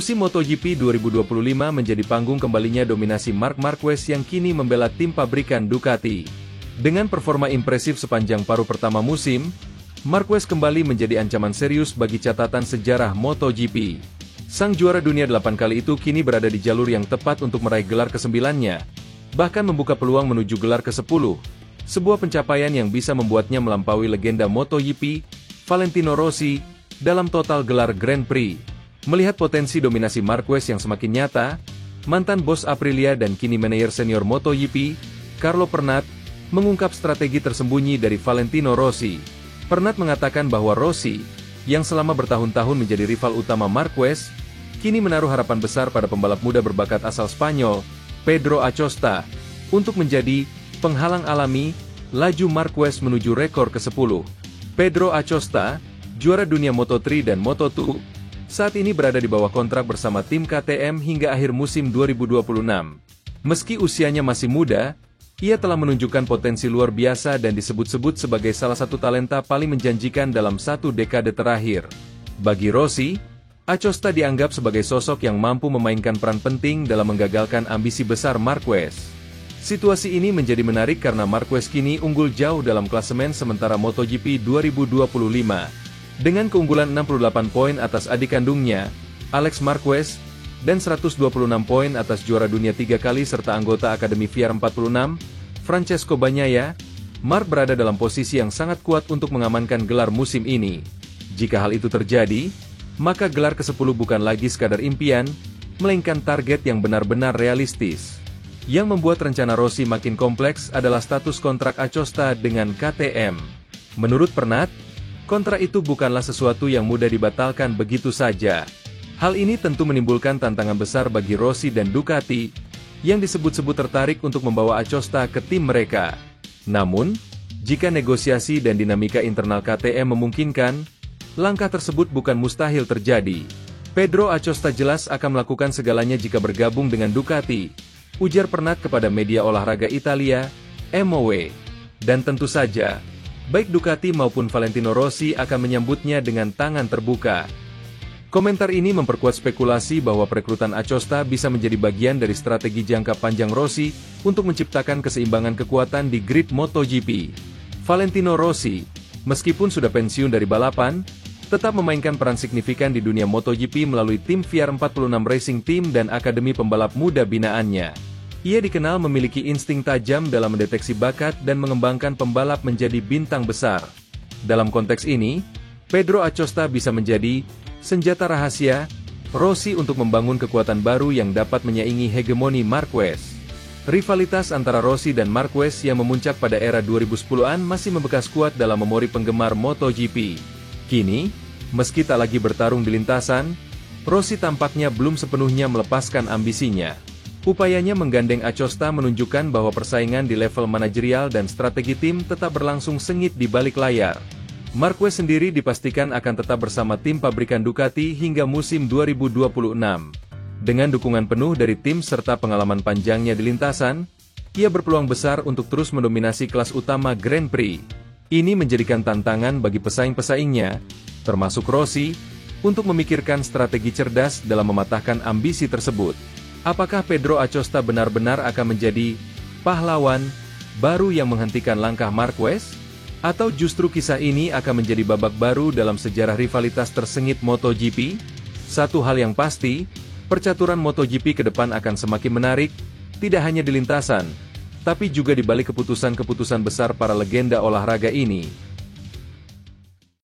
Musim MotoGP 2025 menjadi panggung kembalinya dominasi Marc Marquez yang kini membela tim pabrikan Ducati. Dengan performa impresif sepanjang paruh pertama musim, Marquez kembali menjadi ancaman serius bagi catatan sejarah MotoGP. Sang juara dunia 8 kali itu kini berada di jalur yang tepat untuk meraih gelar ke-9-nya, bahkan membuka peluang menuju gelar ke-10, sebuah pencapaian yang bisa membuatnya melampaui legenda MotoGP, Valentino Rossi, dalam total gelar Grand Prix. Melihat potensi dominasi Marquez yang semakin nyata, mantan bos Aprilia dan kini manajer senior MotoGP, Carlo Pernat, mengungkap strategi tersembunyi dari Valentino Rossi. Pernat mengatakan bahwa Rossi, yang selama bertahun-tahun menjadi rival utama Marquez, kini menaruh harapan besar pada pembalap muda berbakat asal Spanyol, Pedro Acosta, untuk menjadi penghalang alami laju Marquez menuju rekor ke-10. Pedro Acosta, juara dunia Moto3 dan Moto2, saat ini berada di bawah kontrak bersama tim KTM hingga akhir musim 2026. Meski usianya masih muda, ia telah menunjukkan potensi luar biasa dan disebut-sebut sebagai salah satu talenta paling menjanjikan dalam satu dekade terakhir. Bagi Rossi, Acosta dianggap sebagai sosok yang mampu memainkan peran penting dalam menggagalkan ambisi besar Marquez. Situasi ini menjadi menarik karena Marquez kini unggul jauh dalam klasemen sementara MotoGP 2025. Dengan keunggulan 68 poin atas adik kandungnya, Alex Marquez, dan 126 poin atas juara dunia 3 kali serta anggota Akademi VR 46, Francesco Bagnaia, Marc berada dalam posisi yang sangat kuat untuk mengamankan gelar musim ini. Jika hal itu terjadi, maka gelar ke-10 bukan lagi sekadar impian, melainkan target yang benar-benar realistis. Yang membuat rencana Rossi makin kompleks adalah status kontrak Acosta dengan KTM. Menurut Pernat, kontrak itu bukanlah sesuatu yang mudah dibatalkan begitu saja. Hal ini tentu menimbulkan tantangan besar bagi Rossi dan Ducati, yang disebut-sebut tertarik untuk membawa Acosta ke tim mereka. Namun, jika negosiasi dan dinamika internal KTM memungkinkan, langkah tersebut bukan mustahil terjadi. Pedro Acosta jelas akan melakukan segalanya jika bergabung dengan Ducati, ujar Pernat kepada media olahraga Italia, MOW. Dan tentu saja, baik Ducati maupun Valentino Rossi akan menyambutnya dengan tangan terbuka. Komentar ini memperkuat spekulasi bahwa perekrutan Acosta bisa menjadi bagian dari strategi jangka panjang Rossi untuk menciptakan keseimbangan kekuatan di grid MotoGP. Valentino Rossi, meskipun sudah pensiun dari balapan, tetap memainkan peran signifikan di dunia MotoGP melalui tim VR46 Racing Team dan akademi pembalap muda binaannya. Ia dikenal memiliki insting tajam dalam mendeteksi bakat dan mengembangkan pembalap menjadi bintang besar. Dalam konteks ini, Pedro Acosta bisa menjadi senjata rahasia Rossi untuk membangun kekuatan baru yang dapat menyaingi hegemoni Marquez. Rivalitas antara Rossi dan Marquez yang memuncak pada era 2010-an masih membekas kuat dalam memori penggemar MotoGP. Kini, meski tak lagi bertarung di lintasan, Rossi tampaknya belum sepenuhnya melepaskan ambisinya. Upayanya menggandeng Acosta menunjukkan bahwa persaingan di level manajerial dan strategi tim tetap berlangsung sengit di balik layar. Marquez sendiri dipastikan akan tetap bersama tim pabrikan Ducati hingga musim 2026. Dengan dukungan penuh dari tim serta pengalaman panjangnya di lintasan, ia berpeluang besar untuk terus mendominasi kelas utama Grand Prix. Ini menjadikan tantangan bagi pesaing-pesaingnya, termasuk Rossi, untuk memikirkan strategi cerdas dalam mematahkan ambisi tersebut. Apakah Pedro Acosta benar-benar akan menjadi pahlawan baru yang menghentikan langkah Marquez? Atau justru kisah ini akan menjadi babak baru dalam sejarah rivalitas tersengit MotoGP? Satu hal yang pasti, percaturan MotoGP ke depan akan semakin menarik, tidak hanya di lintasan, tapi juga di balik keputusan-keputusan besar para legenda olahraga ini.